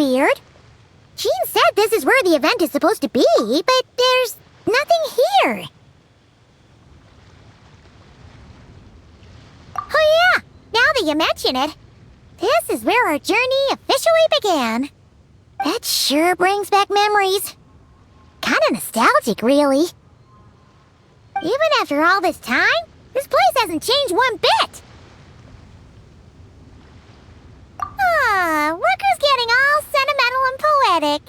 weird. Jean said this is where the event is supposed to be, but there's nothing here. Oh yeah, now that you mention it, this is where our journey officially began. That sure brings back memories. Kinda nostalgic, really. Even after all this time, this place hasn't changed one bit. Look who's getting all sentimental and poetic.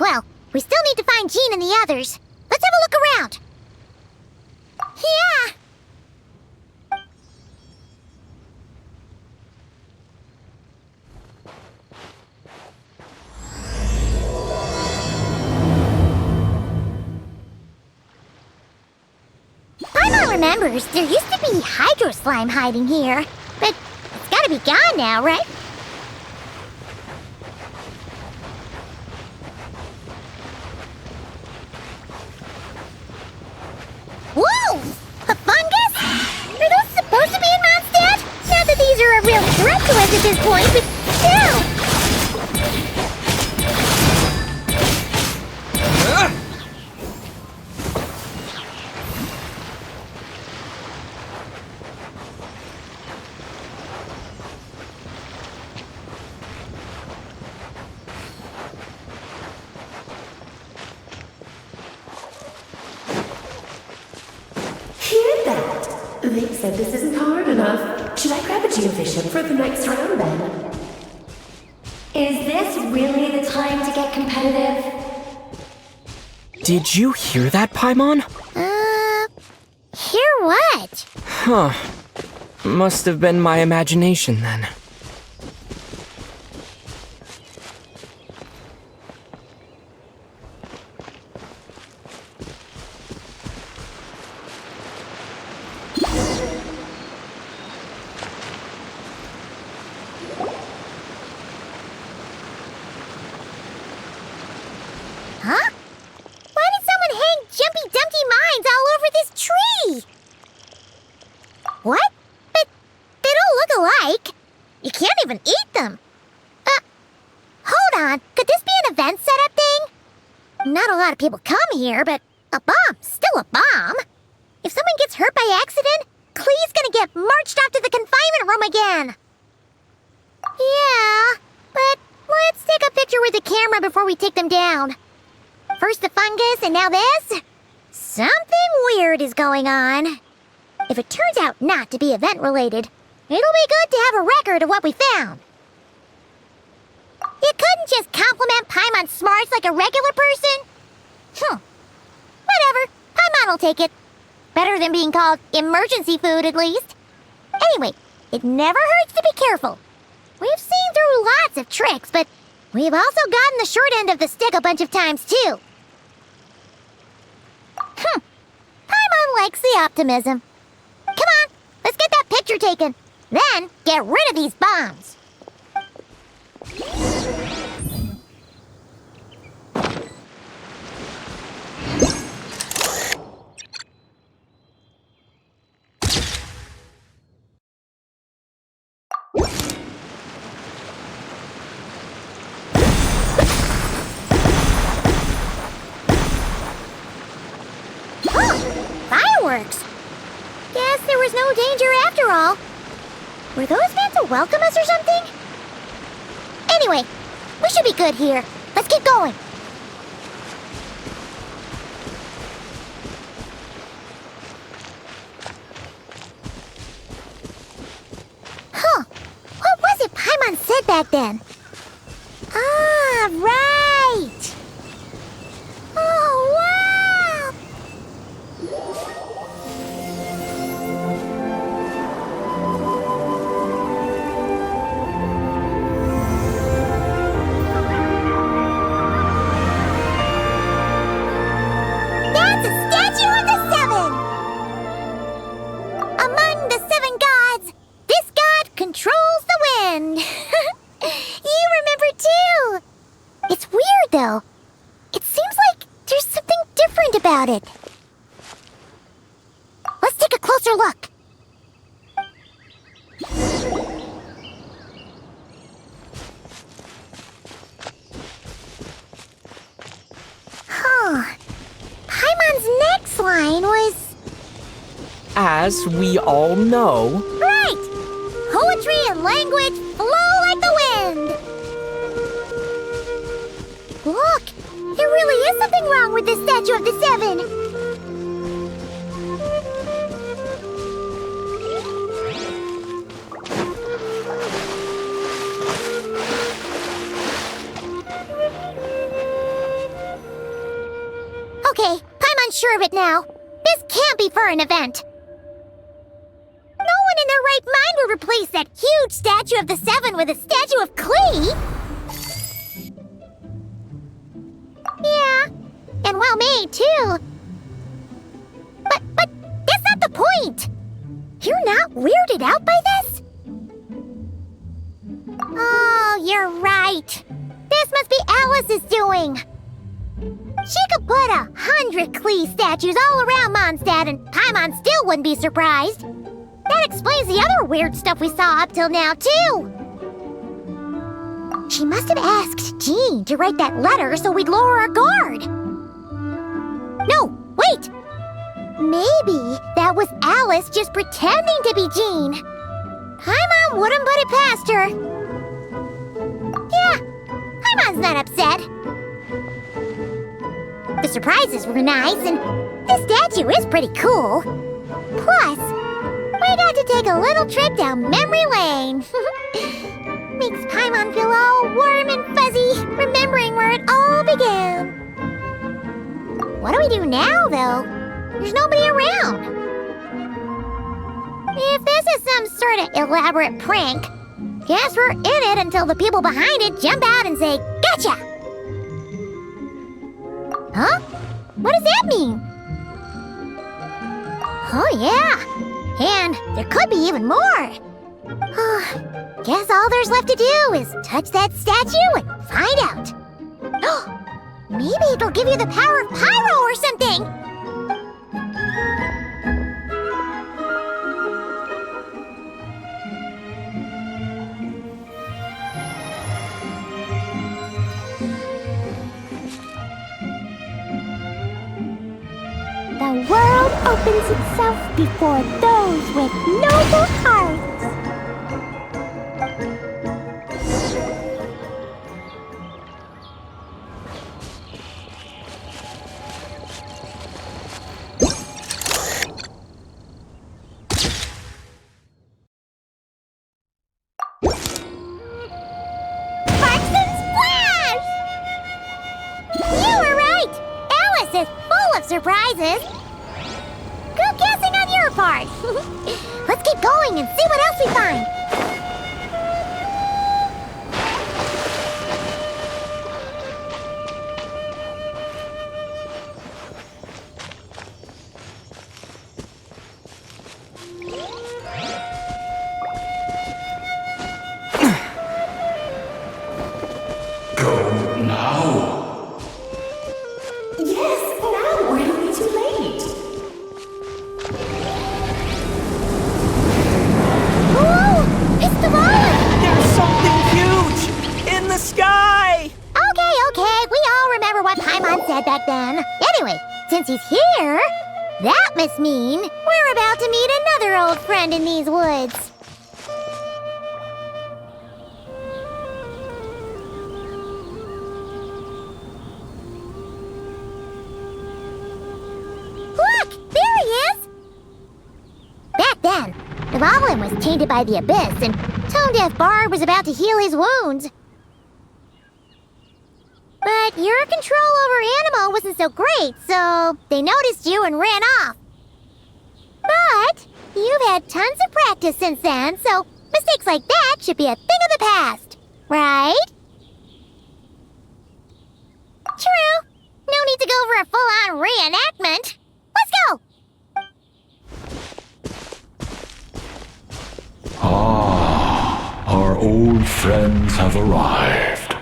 Well, we still need to find Jean and the others. Let's have a look around. Yeah. Paimon remembers there used to be hydro slime hiding here, but it's gotta be gone now, right? Whoa! A fungus? Are those supposed to be in Mondstadt? Not that these are a real threat to us at this point, but still! They said this isn't hard enough. Should I grab a geovision for the next round then? Is this really the time to get competitive? Did you hear that, Paimon? Hear what? Huh. Must have been my imagination then. Huh? Why did someone hang Jumpy Dumpty mines all over this tree? What? But they don't look alike. You can't even eat them. Hold on. Could this be an event setup thing? Not a lot of people come here, but a bomb's still a bomb. If someone gets hurt by accident, Klee's gonna get marched off to the confinement room again. Yeah, but let's take a picture with the camera before we take them down. First the fungus, and now this? Something weird is going on. If it turns out not to be event-related, it'll be good to have a record of what we found. You couldn't just compliment Paimon's smarts like a regular person? Whatever, Paimon will take it. Better than being called emergency food, at least. Anyway, it never hurts to be careful. We've seen through lots of tricks, but we've also gotten the short end of the stick a bunch of times, too. Paimon likes the optimism. Come on, let's get that picture taken. Then, get rid of these bombs. Fireworks! Guess there was no danger after all. Were those meant to welcome us or something? Anyway, we should be good here. Let's keep going. What was it Paimon said back then? Ah, right! Oh, wow! That's a statue of the seven! Among the seven gods, this god controls the wind. You remember too! It's weird though. It seems like there's something different about it. Let's take a closer look. as we all know... Right! Poetry and language flow like the wind! Look! There really is something wrong with this statue of the Seven! Okay, I'm unsure of it now. This can't be for an event. No one in their right mind would replace that huge statue of the Seven with a statue of Klee. Yeah, and well made too. But that's not the point. You're not weirded out by this? Oh, you're right. This must be Alice's doing. She could put 100 Klee statues all around Mondstadt and Paimon still wouldn't be surprised. That explains the other weird stuff we saw up till now, too. She must have asked Jean to write that letter so we'd lower our guard. No, wait! Maybe that was Alice just pretending to be Jean. Paimon wouldn't put it past her. Yeah, Paimon's not upset. The surprises were nice, and this statue is pretty cool. Plus, we got to take a little trip down memory lane. Makes Paimon feel all warm and fuzzy, remembering where it all began. What do we do now, though? There's nobody around. If this is some sort of elaborate prank, guess we're in it until the people behind it jump out and say, "Gotcha!" Huh? What does that mean? Oh, yeah. And there could be even more. Guess all there's left to do is touch that statue and find out. Maybe it'll give you the power of pyro or something. The world opens itself before those with noble hearts. Sparks and splash! You were right! Alice is full of surprises. Good guessing on your part. Let's keep going and see what else we find. Yes, now or it'll be too late. Whoa! It's the ball! There's something huge! In the sky! Okay, we all remember what Paimon said back then. Anyway, since he's here, that must mean we're about to meet another old friend in these woods. Look! There he is! Back then, Navalin was tainted by the Abyss, and Tone-Deaf Bard was about to heal his wounds. But your control over Animo wasn't so great, so they noticed you and ran off. But you've had tons of practice since then, so mistakes like that should be a thing of the past, right? True. No need to go for a full-on reenactment. Let's go! Our old friends have arrived.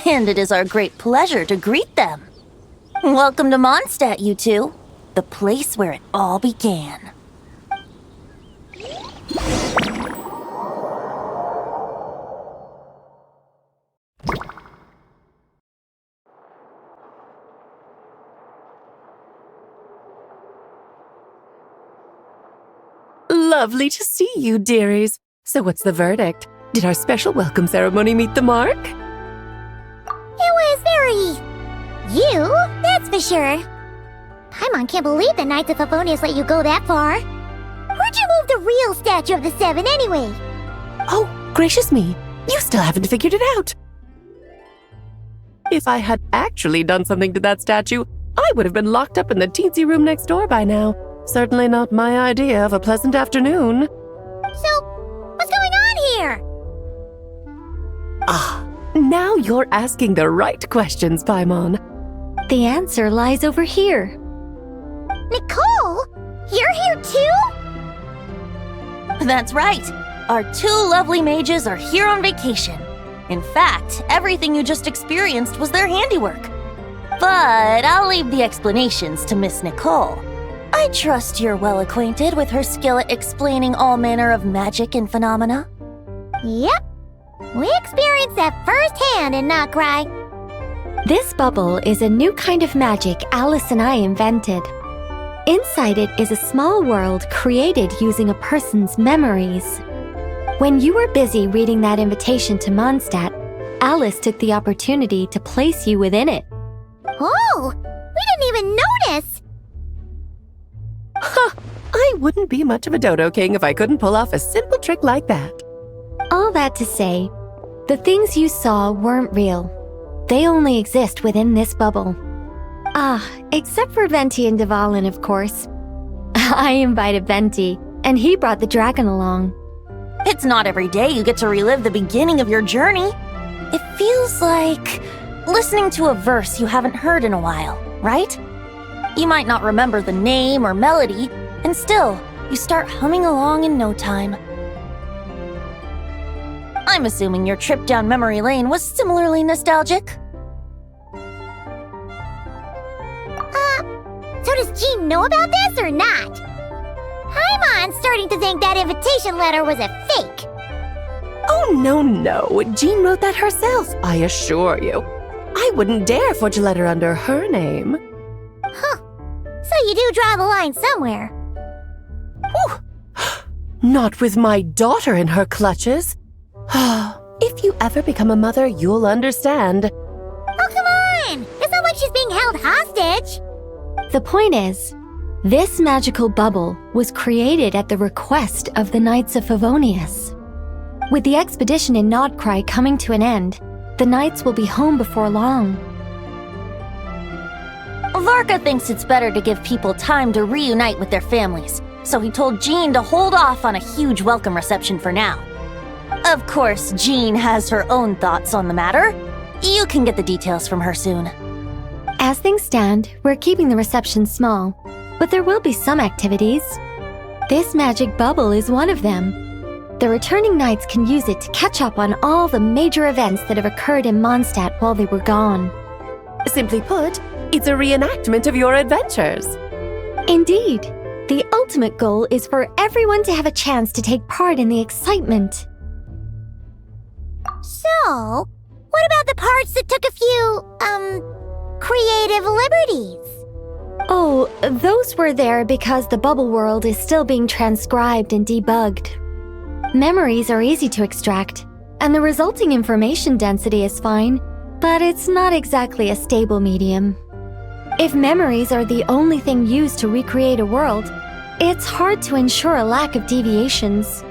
And it is our great pleasure to greet them. Welcome to Mondstadt, you two. The place where it all began. Lovely to see you, dearies. So what's the verdict? Did our special welcome ceremony meet the mark? It was very... you, that's for sure. Paimon can't believe the Knights of Favonius let you go that far. Where'd you move the real statue of the Seven anyway? Oh, gracious me. You still haven't figured it out. If I had actually done something to that statue, I would have been locked up in the teensy room next door by now. Certainly not my idea of a pleasant afternoon. So, what's going on here? Ah, now you're asking the right questions, Paimon. The answer lies over here. Nicole? You're here too? That's right. Our two lovely mages are here on vacation. In fact, everything you just experienced was their handiwork. But I'll leave the explanations to Miss Nicole. I trust you're well acquainted with her skill at explaining all manner of magic and phenomena. Yep. We experienced that firsthand in Notcry. This bubble is a new kind of magic Alice and I invented. Inside it is a small world created using a person's memories. When you were busy reading that invitation to Mondstadt, Alice took the opportunity to place you within it. Oh, we didn't even notice. Ha! I wouldn't be much of a Dodo King if I couldn't pull off a simple trick like that. All that to say, the things you saw weren't real. They only exist within this bubble. Ah, except for Venti and Dvalin, of course. I invited Venti, and he brought the dragon along. It's not every day you get to relive the beginning of your journey. It feels like listening to a verse you haven't heard in a while, right? You might not remember the name or melody, and still, you start humming along in no time. I'm assuming your trip down memory lane was similarly nostalgic. So does Jean know about this or not? Paimon's starting to think that invitation letter was a fake. Oh, no. Jean wrote that herself, I assure you. I wouldn't dare forge a letter under her name. Huh. So you do draw the line somewhere. Whew. Not with my daughter in her clutches. If you ever become a mother, you'll understand. Oh, come on! It's not like she's being held hostage. The point is, this magical bubble was created at the request of the Knights of Favonius. With the expedition in Nodcry coming to an end, the Knights will be home before long. Varka thinks it's better to give people time to reunite with their families, so he told Jean to hold off on a huge welcome reception for now. Of course, Jean has her own thoughts on the matter. You can get the details from her soon. As things stand, we're keeping the reception small, but there will be some activities. This magic bubble is one of them. The returning knights can use it to catch up on all the major events that have occurred in Mondstadt while they were gone. Simply put, it's a reenactment of your adventures. Indeed. The ultimate goal is for everyone to have a chance to take part in the excitement. So, what about the parts that took a few, creative liberties? Oh, those were there because the bubble world is still being transcribed and debugged. Memories are easy to extract, and the resulting information density is fine, but it's not exactly a stable medium. If memories are the only thing used to recreate a world, it's hard to ensure a lack of deviations.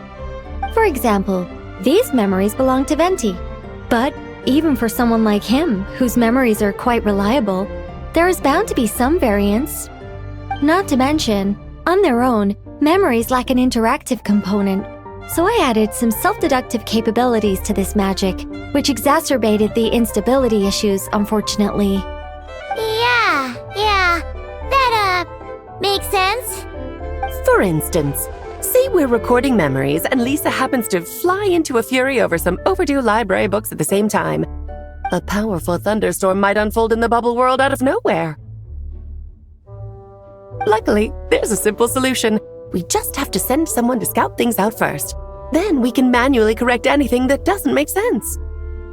For example, these memories belong to Venti, but even for someone like him, whose memories are quite reliable, there is bound to be some variance. Not to mention, on their own, memories lack an interactive component, so I added some self-deductive capabilities to this magic, which exacerbated the instability issues, unfortunately. Yeah, that, makes sense. For instance, say we're recording memories and Lisa happens to fly into a fury over some overdue library books at the same time. A powerful thunderstorm might unfold in the bubble world out of nowhere. Luckily, there's a simple solution. We just have to send someone to scout things out first. Then we can manually correct anything that doesn't make sense.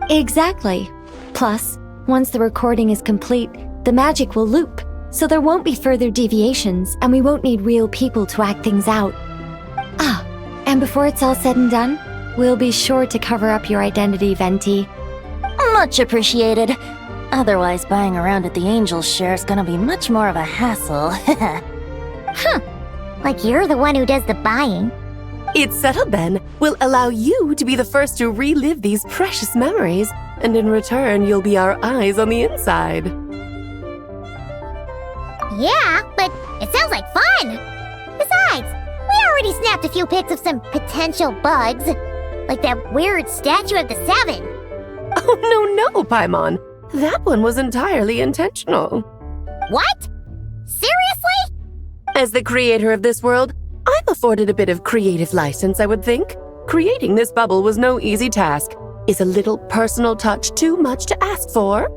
Exactly. Plus, once the recording is complete, the magic will loop, so there won't be further deviations and we won't need real people to act things out. Ah, And before it's all said and done, we'll be sure to cover up your identity, Venti. Much appreciated. Otherwise, buying around at the Angel's share is gonna be much more of a hassle. Like you're the one who does the buying. It's settled then. We'll allow you to be the first to relive these precious memories, and in return, you'll be our eyes on the inside. Yeah, but it sounds like fun! Besides, we already snapped a few pics of some potential bugs. Like that weird statue of the Seven. Oh, no, Paimon. That one was entirely intentional. What? Seriously? As the creator of this world, I'm afforded a bit of creative license, I would think. Creating this bubble was no easy task. Is a little personal touch too much to ask for?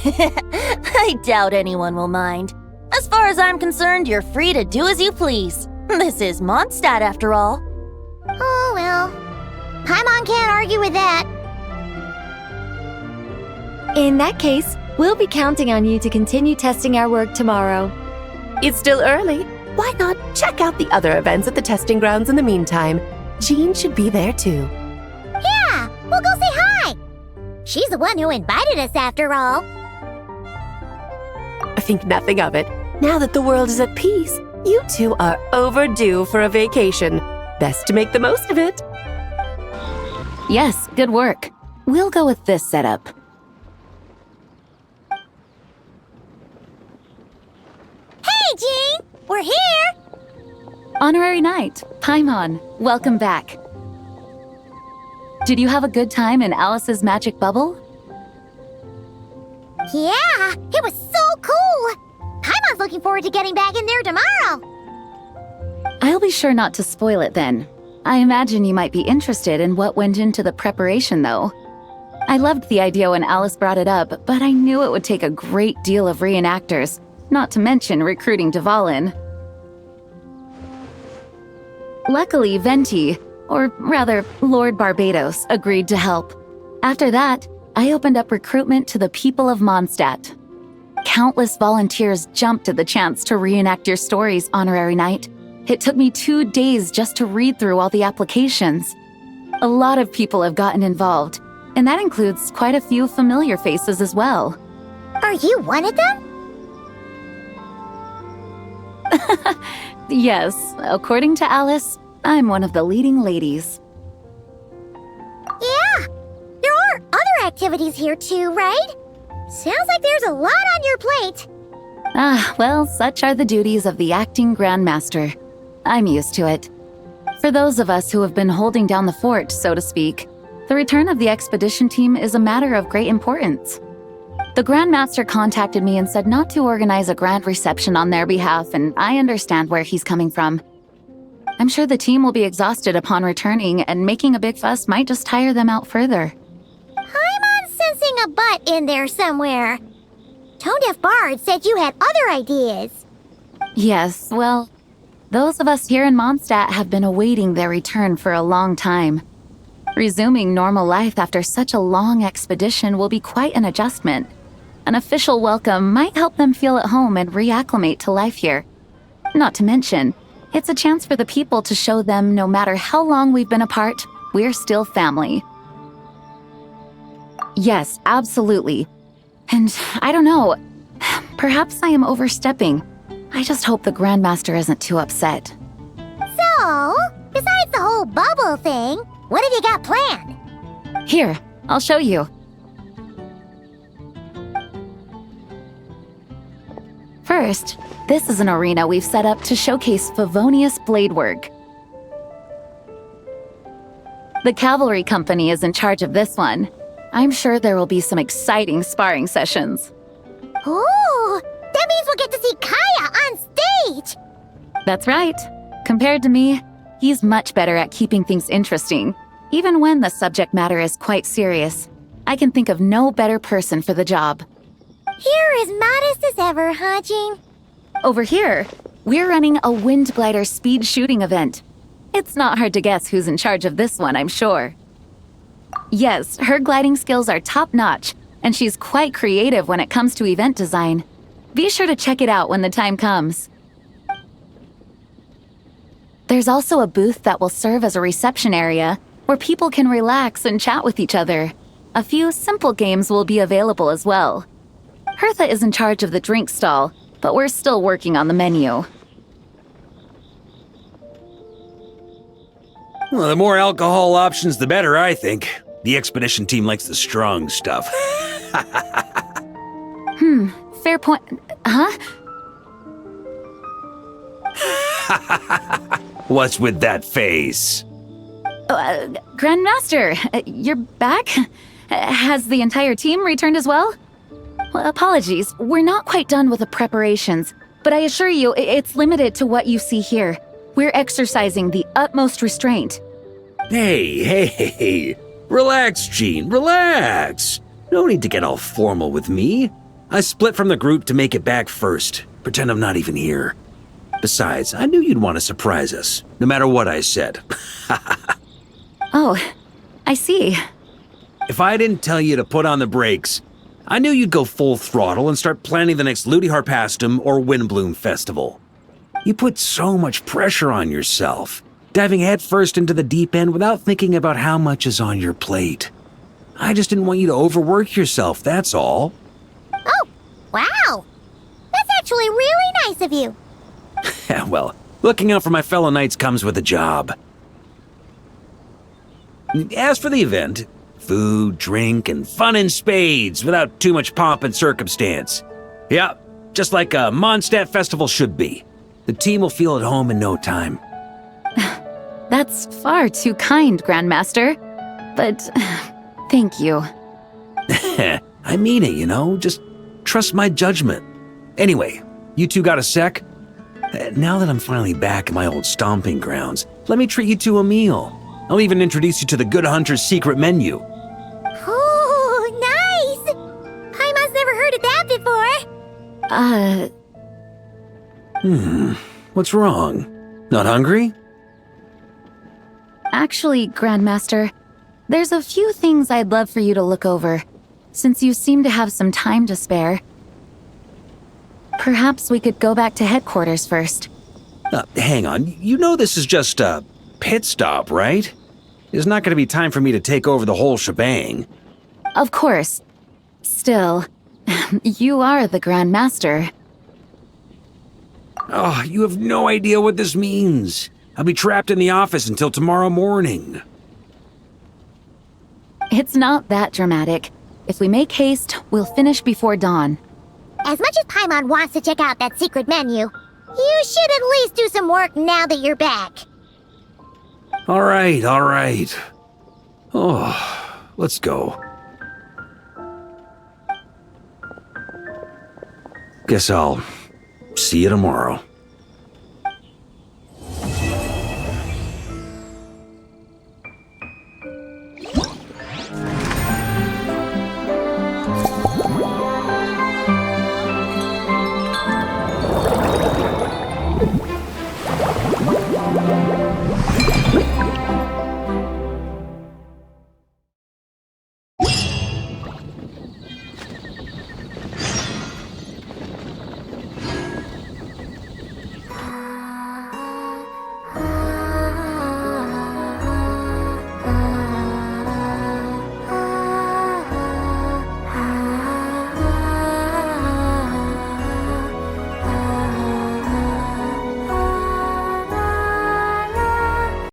I doubt anyone will mind. As far as I'm concerned, you're free to do as you please. This is Mondstadt, after all. Oh, well. Paimon can't argue with that. In that case, we'll be counting on you to continue testing our work tomorrow. It's still early. Why not check out the other events at the testing grounds in the meantime? Jean should be there too. Yeah, we'll go say hi. She's the one who invited us, after all. I think nothing of it. Now that the world is at peace, you two are overdue for a vacation. Best to make the most of it. Yes, good work. We'll go with this setup. Hey, Jean! We're here! Honorary Knight, Paimon, welcome back. Did you have a good time in Alice's magic bubble? Yeah, it was so cool! Paimon's looking forward to getting back in there tomorrow! I'll be sure not to spoil it then. I imagine you might be interested in what went into the preparation, though. I loved the idea when Alice brought it up, but I knew it would take a great deal of reenactors, not to mention recruiting Dvalin. Luckily, Venti, or rather, Lord Barbados, agreed to help. After that, I opened up recruitment to the people of Mondstadt. Countless volunteers jumped at the chance to reenact your stories, Honorary Knight. It took me 2 days just to read through all the applications. A lot of people have gotten involved, and that includes quite a few familiar faces as well. Are you one of them? Yes, according to Alice, I'm one of the leading ladies. Yeah, there are other activities here too, right? Sounds like there's a lot on your plate. Well, such are the duties of the acting Grandmaster. I'm used to it. For those of us who have been holding down the fort, so to speak, the return of the expedition team is a matter of great importance. The Grandmaster contacted me and said not to organize a grand reception on their behalf, and I understand where he's coming from. I'm sure the team will be exhausted upon returning, and making a big fuss might just tire them out further. I'm sensing a butt in there somewhere. Tone-deaf Bard said you had other ideas. Yes, well, those of us here in Mondstadt have been awaiting their return for a long time. Resuming normal life after such a long expedition will be quite an adjustment. An official welcome might help them feel at home and reacclimate to life here. Not to mention, it's a chance for the people to show them no matter how long we've been apart, we're still family. Yes, absolutely. And I don't know, perhaps I am overstepping. I just hope the Grandmaster isn't too upset. So, besides the whole bubble thing, what have you got planned? Here, I'll show you. First, this is an arena we've set up to showcase Favonius blade work. The cavalry company is in charge of this one. I'm sure there will be some exciting sparring sessions. Ooh, that means we'll get to see Kaya on stage! That's right. Compared to me, he's much better at keeping things interesting, even when the subject matter is quite serious. I can think of no better person for the job. You're as modest as ever, huh, Jean? Over here, we're running a wind glider speed shooting event. It's not hard to guess who's in charge of this one, I'm sure. Yes, her gliding skills are top-notch, and she's quite creative when it comes to event design. Be sure to check it out when the time comes. There's also a booth that will serve as a reception area where people can relax and chat with each other. A few simple games will be available as well. Hertha is in charge of the drink stall, but we're still working on the menu. Well, the more alcohol options, the better, I think. The expedition team likes the strong stuff. Fair point. Huh? What's with that face? Grandmaster, you're back? Has the entire team returned as well? Well, apologies, we're not quite done with the preparations, but I assure you, it's limited to what you see here. We're exercising the utmost restraint. Hey. Relax, Gene, relax. No need to get all formal with me. I split from the group to make it back first. Pretend I'm not even here. Besides, I knew you'd want to surprise us, no matter what I said. Oh, I see. If I didn't tell you to put on the brakes, I knew you'd go full throttle and start planning the next Ludi Harpastum or Windbloom Festival. You put so much pressure on yourself, diving headfirst into the deep end without thinking about how much is on your plate. I just didn't want you to overwork yourself, that's all. Oh, wow. That's actually really nice of you. Well, looking out for my fellow knights comes with a job. As for the event, food, drink, and fun in spades without too much pomp and circumstance. Yeah, just like a Mondstadt festival should be. The team will feel at home in no time. That's far too kind, Grandmaster. But thank you. I mean it, you know, just trust my judgment. Anyway, you two got a sec? Now that I'm finally back in my old stomping grounds, let me treat you to a meal. I'll even introduce you to the Good Hunter's secret menu. Oh, nice! Paimon's never heard of that before. What's wrong? Not hungry? Actually, Grandmaster, there's a few things I'd love for you to look over, since you seem to have some time to spare. Perhaps we could go back to headquarters first. Hang on, you know this is just a pit stop, right? There's not going to be time for me to take over the whole shebang. Of course. Still, you are the Grandmaster. Oh, you have no idea what this means. I'll be trapped in the office until tomorrow morning. It's not that dramatic. If we make haste, we'll finish before dawn. As much as Paimon wants to check out that secret menu, you should at least do some work now that you're back. All right. Oh, let's go. Guess I'll see you tomorrow.